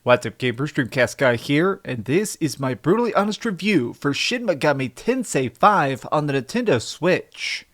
What's up gamers, DreamcastGuy here, and this is my brutally honest review for Shin Megami Tensei V on the Nintendo Switch.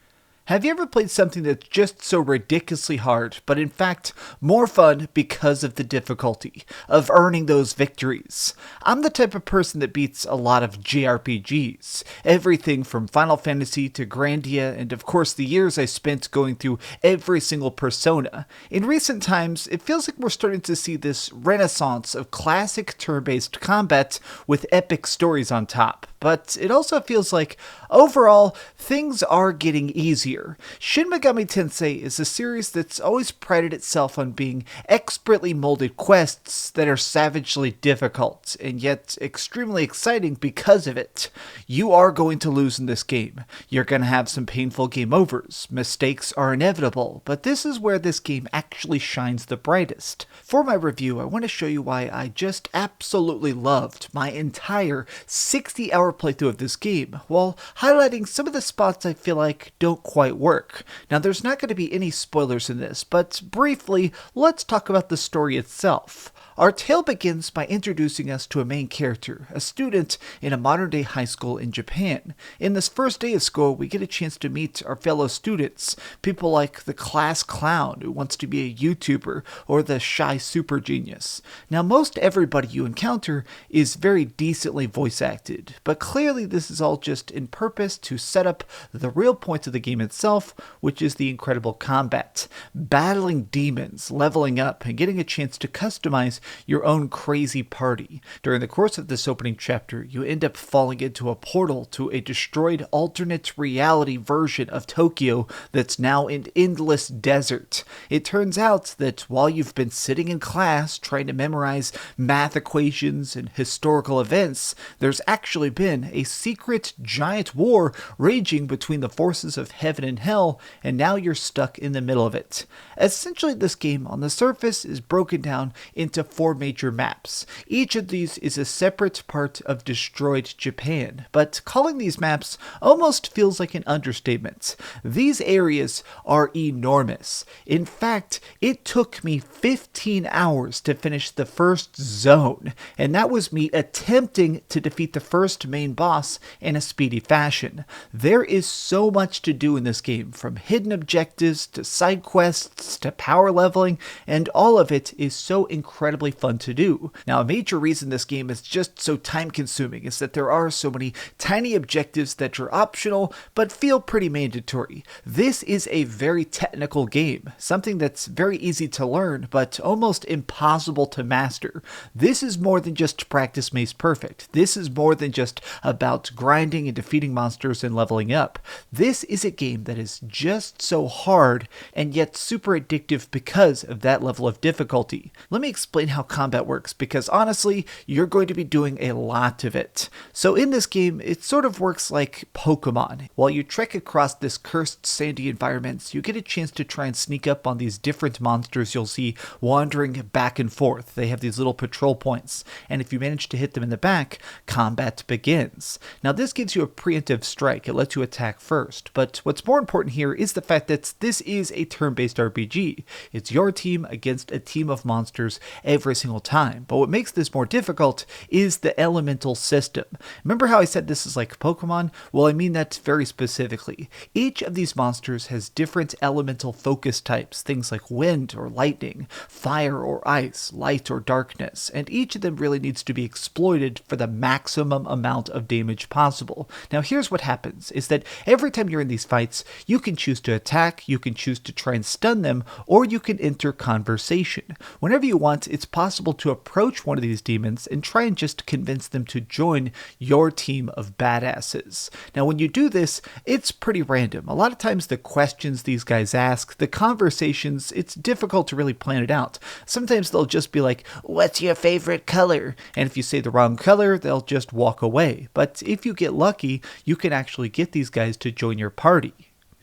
Have you ever played something that's just so ridiculously hard, but in fact more fun because of the difficulty of earning those victories? I'm the type of person that beats a lot of JRPGs, everything from Final Fantasy to Grandia, and of course the years I spent going through every single Persona. In recent times, it feels like we're starting to see this renaissance of classic turn-based combat with epic stories on top. But it also feels like, overall, things are getting easier. Shin Megami Tensei is a series that's always prided itself on being expertly molded quests that are savagely difficult, and yet extremely exciting because of it. You are going to lose in this game. You're going to have some painful game overs. Mistakes are inevitable, but this is where this game actually shines the brightest. For my review, I want to show you why I just absolutely loved my entire 60-hour playthrough of this game, while highlighting some of the spots I feel like don't quite work. Now, there's not going to be any spoilers in this, but briefly, let's talk about the story itself. Our tale begins by introducing us to a main character, a student in a modern-day high school in Japan. In this first day of school, we get a chance to meet our fellow students, people like the class clown who wants to be a YouTuber, or the shy super genius. Now, most everybody you encounter is very decently voice acted, but clearly this is all just in purpose to set up the real point of the game itself, which is the incredible combat. Battling demons, leveling up, and getting a chance to customize your own crazy party. During the course of this opening chapter, you end up falling into a portal to a destroyed alternate reality version of Tokyo that's now an endless desert. It turns out that while you've been sitting in class trying to memorize math equations and historical events, there's actually been a secret giant war raging between the forces of heaven and hell, and now you're stuck in the middle of it. Essentially, this game on the surface is broken down into 4 major maps. Each of these is a separate part of destroyed Japan, but calling these maps almost feels like an understatement. These areas are enormous. In fact, it took me 15 hours to finish the first zone, and that was me attempting to defeat the first main boss in a speedy fashion. There is so much to do in this game, from hidden objectives to side quests to power leveling, and all of it is so incredibly fun to do. Now, a major reason this game is just so time consuming is that there are so many tiny objectives that are optional but feel pretty mandatory. This is a very technical game, something that's very easy to learn but almost impossible to master. This is more than just practice makes perfect. This is more than just about grinding and defeating monsters and leveling up. This is a game that is just so hard and yet super addictive because of that level of difficulty. Let me explain how combat works, because honestly, you're going to be doing a lot of it. So in this game, it sort of works like Pokemon. While you trek across this cursed sandy environments, you get a chance to try and sneak up on these different monsters you'll see wandering back and forth. They have these little patrol points, and if you manage to hit them in the back, combat begins. Now, this gives you a preemptive strike. It lets you attack first, but what's more important here is the fact that this is a turn-based RPG. It's your team against a team of monsters every single time. But what makes this more difficult is the elemental system. Remember how I said this is like Pokemon? Well, I mean that very specifically. Each of these monsters has different elemental focus types, things like wind or lightning, fire or ice, light or darkness, and each of them really needs to be exploited for the maximum amount of damage possible. Now, here's what happens, is that every time you're in these fights, you can choose to attack, you can choose to try and stun them, or you can enter conversation. Whenever you want, it's possible to approach one of these demons and try and just convince them to join your team of badasses. Now, when you do this, it's pretty random. A lot of times the questions these guys ask, the conversations, it's difficult to really plan it out. Sometimes they'll just be like, "What's your favorite color?" And if you say the wrong color, they'll just walk away. But if you get lucky, you can actually get these guys to join your party.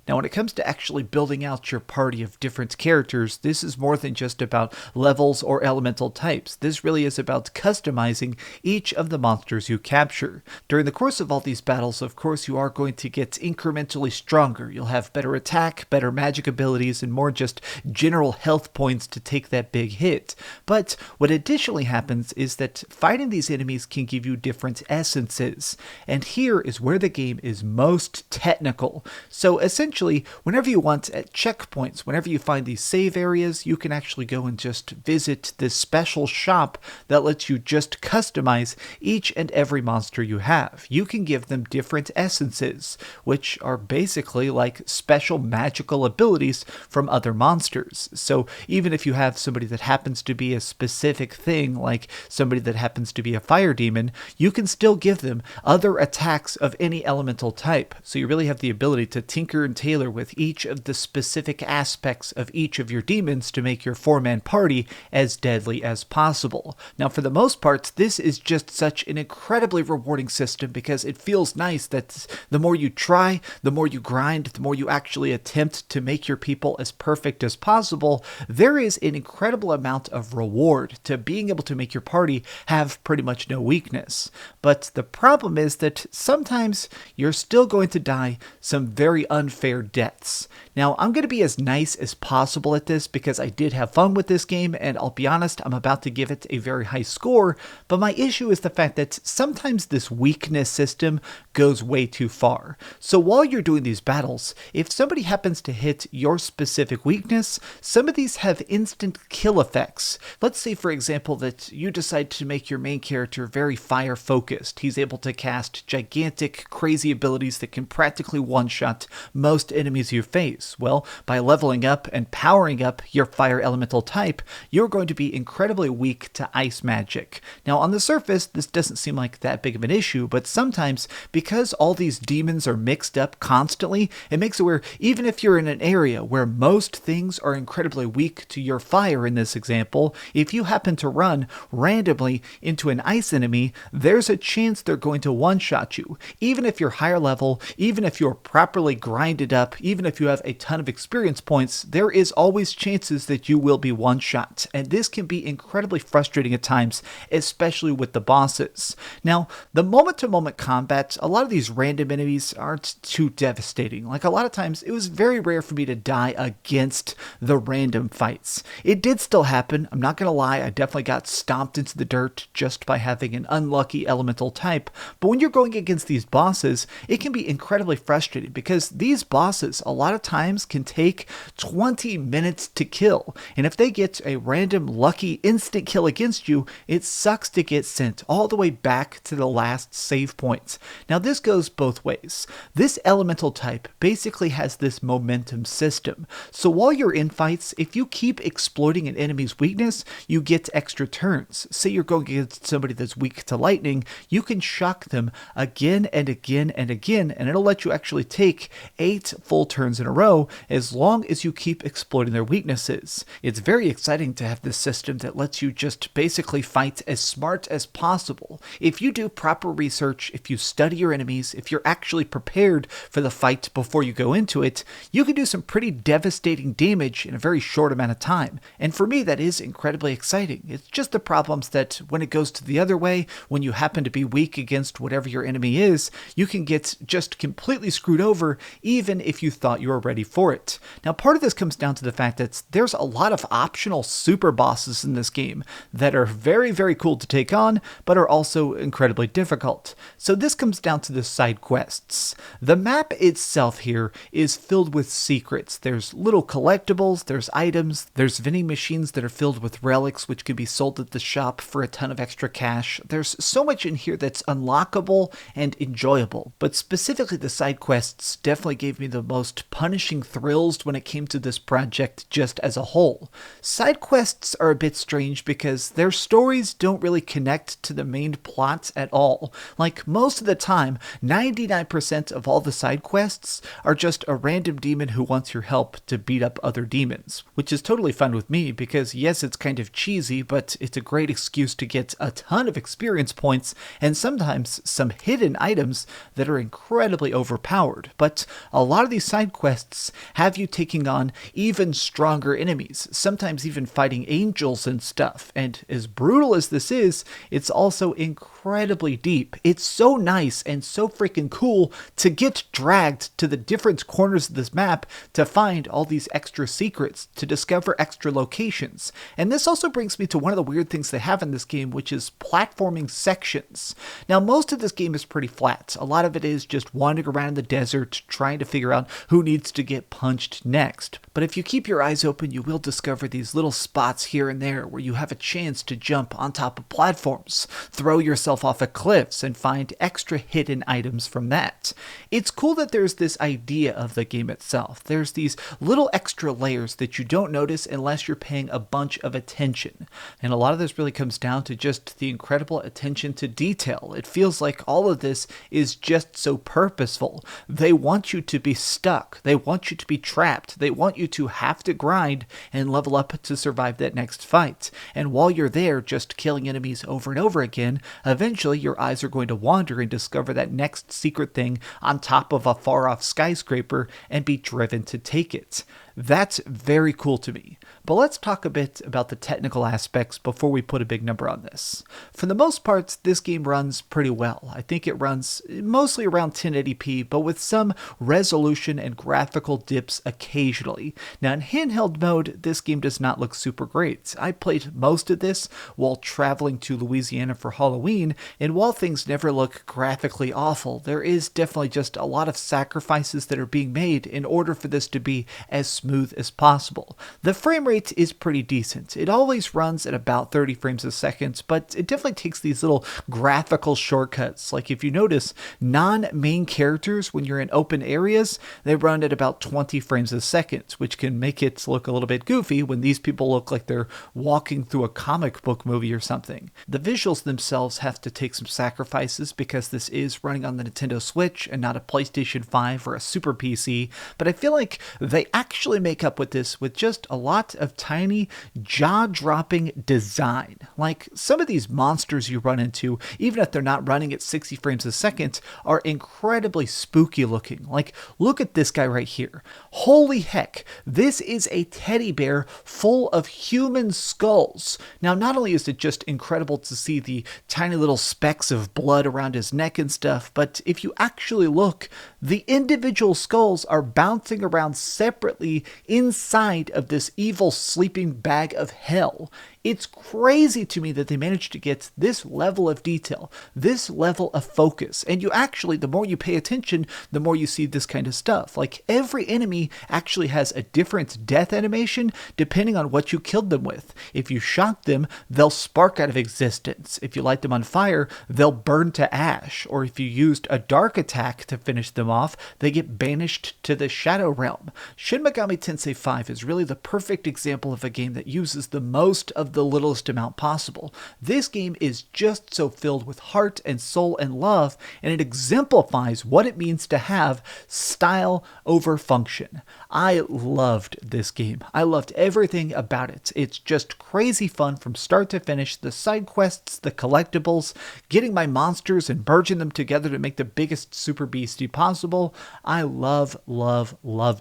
Now, when it comes to actually building out your party of different characters, this is more than just about levels or elemental types. This really is about customizing each of the monsters you capture. During the course of all these battles, of course, you are going to get incrementally stronger. You'll have better attack, better magic abilities, and more just general health points to take that big hit. But what additionally happens is that fighting these enemies can give you different essences. And here is where the game is most technical. So essentially, whenever you want at checkpoints, whenever you find these save areas, you can actually go and just visit this special shop that lets you just customize each and every monster you have. You can give them different essences, which are basically like special magical abilities from other monsters. So even if you have somebody that happens to be a specific thing, like somebody that happens to be a fire demon, you can still give them other attacks of any elemental type. So you really have the ability to tinker and tailor with each of the specific aspects of each of your demons to make your four-man party as deadly as possible. Now, for the most part, this is just such an incredibly rewarding system because it feels nice that the more you try, the more you grind, the more you actually attempt to make your people as perfect as possible, there is an incredible amount of reward to being able to make your party have pretty much no weakness. But the problem is that sometimes you're still going to die some very unfair deaths. Now, I'm going to be as nice as possible at this because I did have fun with this game, and I'll be honest, I'm about to give it a very high score, but my issue is the fact that sometimes this weakness system goes way too far. So while you're doing these battles, if somebody happens to hit your specific weakness, some of these have instant kill effects. Let's say, for example, that you decide to make your main character very fire-focused. He's able to cast gigantic, crazy abilities that can practically one-shot most enemies you face. Well, by leveling up and powering up your fire elemental type, you're going to be incredibly weak to ice magic. Now, on the surface, this doesn't seem like that big of an issue, but sometimes, because all these demons are mixed up constantly, it makes it where even if you're in an area where most things are incredibly weak to your fire in this example, if you happen to run randomly into an ice enemy, there's a chance they're going to one-shot you. Even if you're higher level, even if you're properly grinded up, even if you have a ton of experience points, there is always chances that you will be one-shot. And this can be incredibly frustrating at times, especially with the bosses. Now, the moment-to-moment combat, a lot of these random enemies aren't too devastating. Like a lot of times, it was very rare for me to die against the random fights. It did still happen, I'm not gonna lie, I definitely got stomped into the dirt just by having an unlucky elemental type, but when you're going against these bosses, it can be incredibly frustrating because these bosses a lot of times can take 20 minutes to kill, and if they get a random lucky instant kill against you, it sucks to get sent all the way back to the last save point. Now this goes both ways. This elemental type basically has this momentum system, so while you're in fights, if you keep exploiting an enemy's weakness, you get extra turns. Say you're going against somebody that's weak to lightning, you can shock them again and again and again, and it'll let you actually take 8 full turns in a row as long as you keep exploiting their weaknesses. It's very exciting to have this system that lets you just basically fight as smart as possible. If you do proper research, if you study your enemies, if you're actually prepared for the fight before you go into it, you can do some pretty devastating damage in a very short amount of time. And for me, that is incredibly exciting. It's just the problems that when it goes to the other way, when you happen to be weak against whatever your enemy is, you can get just completely screwed over even if you thought you were ready for it. Now, part of this comes down to the fact that there's a lot of optional super bosses in this game that are very, very cool to take on, but are also incredibly difficult. So this comes down to the side quests. The map itself here is filled with secrets. There's little collectibles, there's items, there's vending machines that are filled with relics which can be sold at the shop for a ton of extra cash. There's so much in here that's unlockable and enjoyable, but specifically the side quests definitely gave me the most punishing thrills when it came to this project just as a whole. Side quests are a bit strange because their stories don't really connect to the main plot at all. Like most of the time, 99% of all the side quests are just a random demon who wants your help to beat up other demons, which is totally fine with me because yes, it's kind of cheesy, but it's a great excuse to get a ton of experience points and sometimes some hidden items that are incredibly overpowered. But a lot lot of these side quests have you taking on even stronger enemies, sometimes even fighting angels and stuff. And as brutal as this is, it's also incredibly deep. It's so nice and so freaking cool to get dragged to the different corners of this map to find all these extra secrets, to discover extra locations. And this also brings me to one of the weird things they have in this game, which is platforming sections. Now, most of this game is pretty flat. A lot of it is just wandering around in the desert, trying to figure out who needs to get punched next. But if you keep your eyes open, you will discover these little spots here and there where you have a chance to jump on top of platforms, throw yourself off of cliffs, and find extra hidden items from that. It's cool that there's this idea of the game itself. There's these little extra layers that you don't notice unless you're paying a bunch of attention. And a lot of this really comes down to just the incredible attention to detail. It feels like all of this is just so purposeful. They want you to be stuck. They want you to be trapped. They want you to have to grind and level up to survive that next fight. And while you're there just killing enemies over and over again, eventually your eyes are going to wander and discover that next secret thing on top of a far-off skyscraper and be driven to take it. That's very cool to me. But let's talk a bit about the technical aspects before we put a big number on this. For the most part, this game runs pretty well. I think it runs mostly around 1080p, but with some resolution and graphical dips occasionally. Now, in handheld mode, this game does not look super great. I played most of this while traveling to Louisiana for Halloween, and while things never look graphically awful, there is definitely just a lot of sacrifices that are being made in order for this to be as smooth as possible. The frame rate is pretty decent. It always runs at about 30 frames a second, but it definitely takes these little graphical shortcuts. Like if you notice, non-main characters, when you're in open areas, they run at about 20 frames a second, which can make it look a little bit goofy when these people look like they're walking through a comic book movie or something. The visuals themselves have to take some sacrifices because this is running on the Nintendo Switch and not a PlayStation 5 or a Super PC, but I feel like they actually make up with this with just a lot of tiny jaw-dropping design. Like some of these monsters you run into, even if they're not running at 60 frames a second, are incredibly spooky looking. Like look at this guy right here. Holy heck, this is a teddy bear full of human skulls. Now not only is it just incredible to see the tiny little specks of blood around his neck and stuff, but if you actually look, the individual skulls are bouncing around separately inside of this evil sleeping bag of hell. It's crazy to me that they managed to get this level of detail, this level of focus. And you actually, the more you pay attention, the more you see this kind of stuff. Like every enemy actually has a different death animation depending on what you killed them with. If you shock them, they'll spark out of existence. If you light them on fire, they'll burn to ash. Or if you used a dark attack to finish them off, they get banished to the Shadow Realm. Shin Megami Tensei V is really the perfect example of a game that uses the most of the littlest amount possible. This game is just so filled with heart and soul and love, and it exemplifies what it means to have style over function. I loved this game. I loved everything about it. It's just crazy fun from start to finish. The side quests, the collectibles, getting my monsters and merging them together to make the biggest super beastie possible. I loved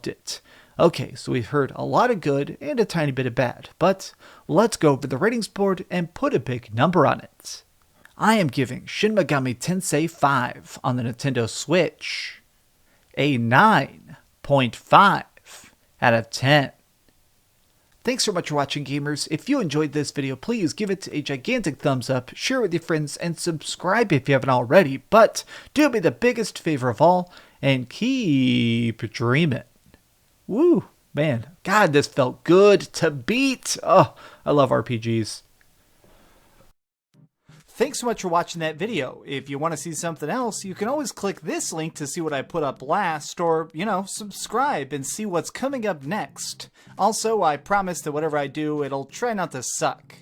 it. Okay, so we've heard a lot of good and a tiny bit of bad, but let's go over the ratings board and put a big number on it. I am giving Shin Megami Tensei V on the Nintendo Switch a 9.5 out of 10. Thanks so much for watching, gamers. If you enjoyed this video, please give it a gigantic thumbs up, share it with your friends, and subscribe if you haven't already. But do me the biggest favor of all, and keep dreaming. Woo, man. God, this felt good to beat. Oh, I love RPGs. Thanks so much for watching that video. If you want to see something else, you can always click this link to see what I put up last, or, subscribe and see what's coming up next. Also, I promise that whatever I do, it'll try not to suck.